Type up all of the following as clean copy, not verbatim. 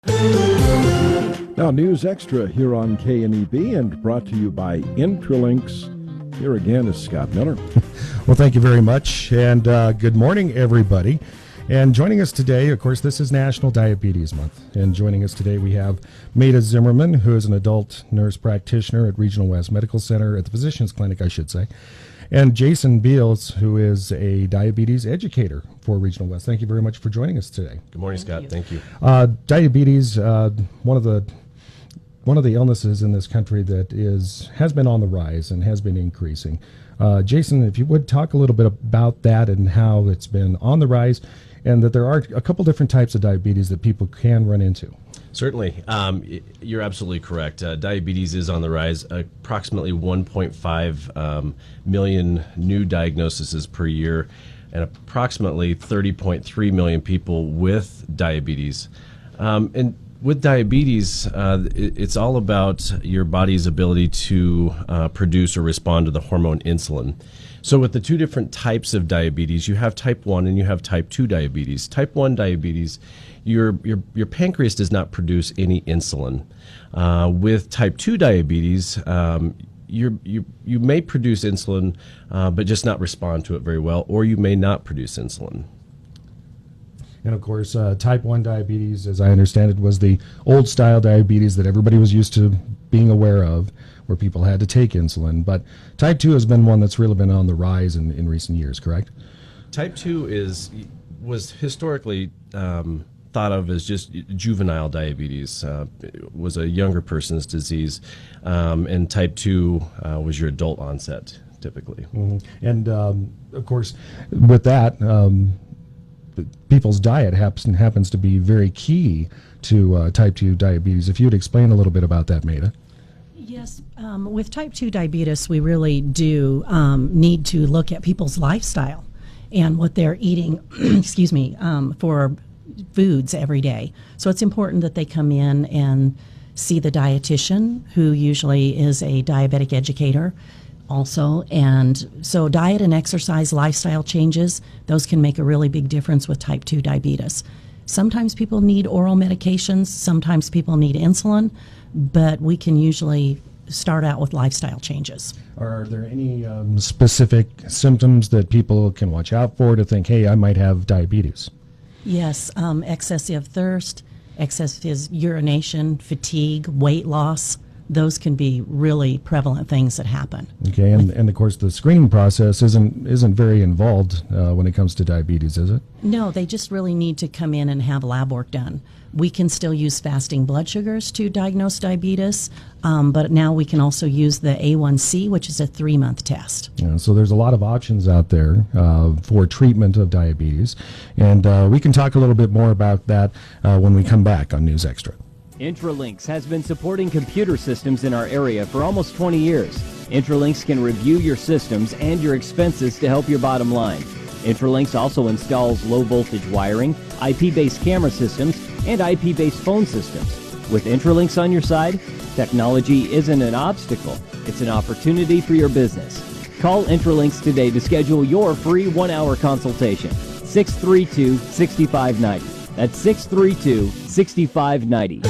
Now, News Extra here on KNEB and brought to you by Intralinks. Here again is Scott Miller. Well, thank you very much, and good morning, everybody. And joining us today, of course, this is National Diabetes Month. And joining us today, we have Mayda Zimmerman, who is an adult nurse practitioner at Regional West Medical Center, at the Physicians Clinic, I should say. And Jason Beals, who is a diabetes educator for Regional West. Thank you very much for joining us today. Good morning, Scott. Thank you. Diabetes, one of the illnesses in this country that has been on the rise and has been increasing. Jason, if you would talk a little bit about that and how it's been on the rise, and that there are a couple different types of diabetes that people can run into. Certainly. You're absolutely correct. Diabetes is on the rise. Approximately 1.5 million new diagnoses per year, and approximately 30.3 million people with diabetes. And with diabetes, it's all about your body's ability to produce or respond to the hormone insulin. So with the two different types of diabetes, you have type 1 and you have type 2 diabetes. Type 1 diabetes, your pancreas does not produce any insulin. With type 2 diabetes, you may produce insulin, but just not respond to it very well, or you may not produce insulin. And of course, type 1 diabetes, as I understand it, was the old style diabetes that everybody was used to being aware of, where people had to take insulin. But type 2 has been one that's really been on the rise in recent years, correct? Type 2 was historically thought of as just juvenile diabetes. It was a younger person's disease, and type 2 was your adult onset, typically. Mm-hmm. And of course, with that, people's diet happens to be very key to type 2 diabetes. If you'd explain a little bit about that, Mayda. Yes, with type 2 diabetes, we really do need to look at people's lifestyle and what they're eating, for foods every day. So it's important that they come in and see the dietitian, who usually is a diabetic educator also. And so diet and exercise lifestyle changes, those can make a really big difference with type 2 diabetes. Sometimes people need oral medications, sometimes people need insulin, but we can usually start out with lifestyle changes. Are there any specific symptoms that people can watch out for to think, hey, I might have diabetes? Yes, excessive thirst, excessive urination, fatigue, weight loss. Those can be really prevalent things that happen. Okay, and of course the screening process isn't very involved when it comes to diabetes, is it? No, they just really need to come in and have lab work done. We can still use fasting blood sugars to diagnose diabetes, but now we can also use the A1C, which is a 3-month test. Yeah, so there's a lot of options out there for treatment of diabetes, and we can talk a little bit more about that when we come back on News Extra. Intralinks has been supporting computer systems in our area for almost 20 years. Intralinks can review your systems and your expenses to help your bottom line. Intralinks also installs low-voltage wiring, IP-based camera systems, and IP-based phone systems. With Intralinks on your side, technology isn't an obstacle, it's an opportunity for your business. Call Intralinks today to schedule your free 1-hour consultation. 632-6590. That's 632-6590.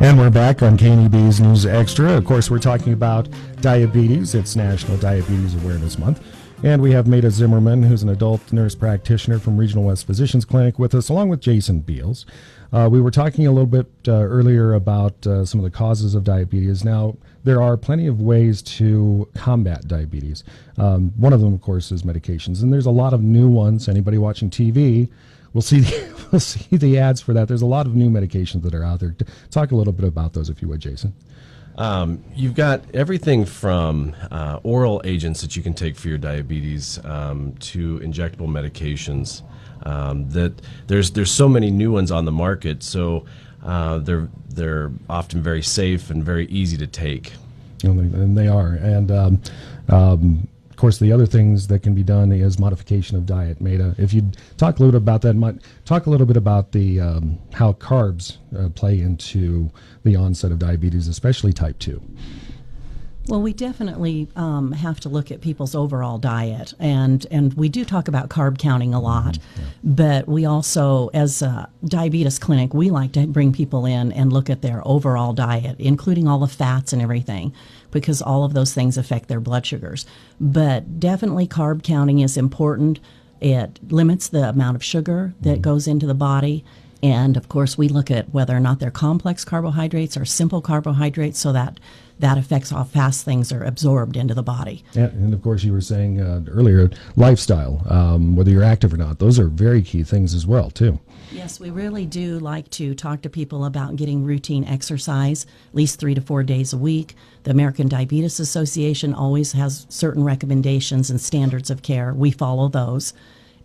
And we're back on KNEB's News Extra. Of course, we're talking about diabetes. It's National Diabetes Awareness Month. And we have Mayda Zimmerman, who's an adult nurse practitioner from Regional West Physicians Clinic, with us, along with Jason Beals. We were talking a little bit earlier about some of the causes of diabetes. Now, there are plenty of ways to combat diabetes. One of them, of course, is medications. And there's a lot of new ones. Anybody watching TV will see the ads for that. There's a lot of new medications that are out there. Talk a little bit about those, if you would, Jason. You've got everything from oral agents that you can take for your diabetes to injectable medications. That there's so many new ones on the market, so they're often very safe and very easy to take. And they are. And of course, the other things that can be done is modification of diet. Mayda, if you'd talk a little about that, talk a little bit about the how carbs play into the onset of diabetes, especially type 2. Well, we definitely have to look at people's overall diet, and we do talk about carb counting a lot, but we also, as a diabetes clinic, we like to bring people in and look at their overall diet, including all the fats and everything, because all of those things affect their blood sugars. But definitely carb counting is important. It limits the amount of sugar that goes into the body. And of course, we look at whether or not they're complex carbohydrates or simple carbohydrates, so that affects how fast things are absorbed into the body. And of course, you were saying earlier, lifestyle, whether you're active or not, those are very key things as well, too. Yes, we really do like to talk to people about getting routine exercise, at least 3 to 4 days a week. The American Diabetes Association always has certain recommendations and standards of care. We follow those.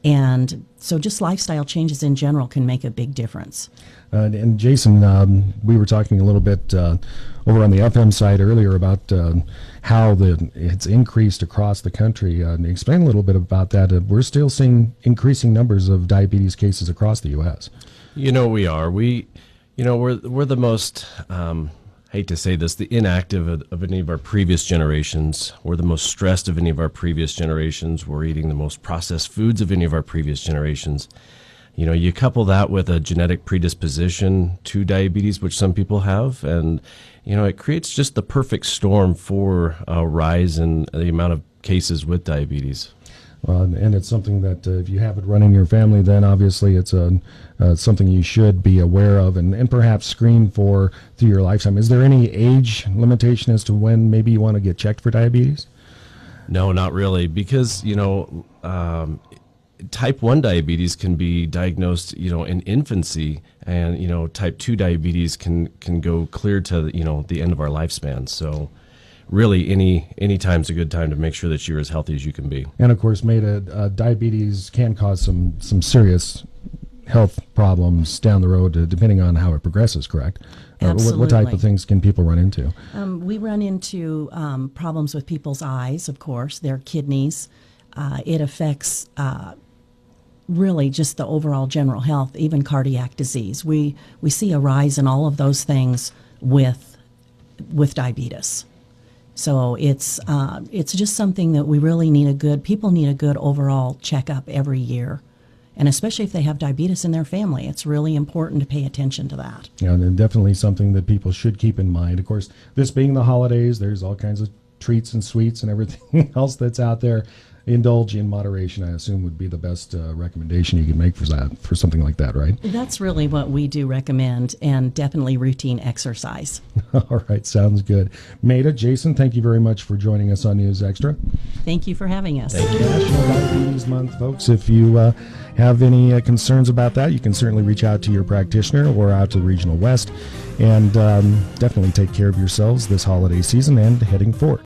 And so just lifestyle changes in general can make a big difference. And Jason, we were talking a little bit over on the FM side earlier about how it's increased across the country. Explain a little bit about that. We're still seeing increasing numbers of diabetes cases across the U.S. We are. We're the most, hate to say this, the inactive of any of our previous generations. We're the most stressed of any of our previous generations. We're eating the most processed foods of any of our previous generations. You couple that with a genetic predisposition to diabetes, which some people have, and, it creates just the perfect storm for a rise in the amount of cases with diabetes. And it's something that if you have it running in your family, then obviously it's something you should be aware of and perhaps screen for through your lifetime. Is there any age limitation as to when maybe you want to get checked for diabetes? No, not really, because, type 1 diabetes can be diagnosed, in infancy, and, type 2 diabetes can go clear to, the end of our lifespan. So really any time's a good time to make sure that you're as healthy as you can be. And of course, Mayda, diabetes can cause some serious health problems down the road, depending on how it progresses, correct? Absolutely. What type of things can people run into? We run into problems with people's eyes, of course, their kidneys. It affects really just the overall general health, even cardiac disease. We see a rise in all of those things with diabetes. So it's just something that we really people need a good overall checkup every year. And especially if they have diabetes in their family, it's really important to pay attention to that. Yeah, and definitely something that people should keep in mind. Of course, this being the holidays, there's all kinds of treats and sweets and everything else that's out there. Indulge in moderation, I assume, would be the best recommendation you could make for something like that, right? That's really what we do recommend, and definitely routine exercise. All right, sounds good. Mayda, Jason, thank you very much for joining us on News Extra. Thank you for having us. Thank you. National Diabetes Month, folks. If you have any concerns about that, you can certainly reach out to your practitioner or out to the Regional West, and definitely take care of yourselves this holiday season and heading forward.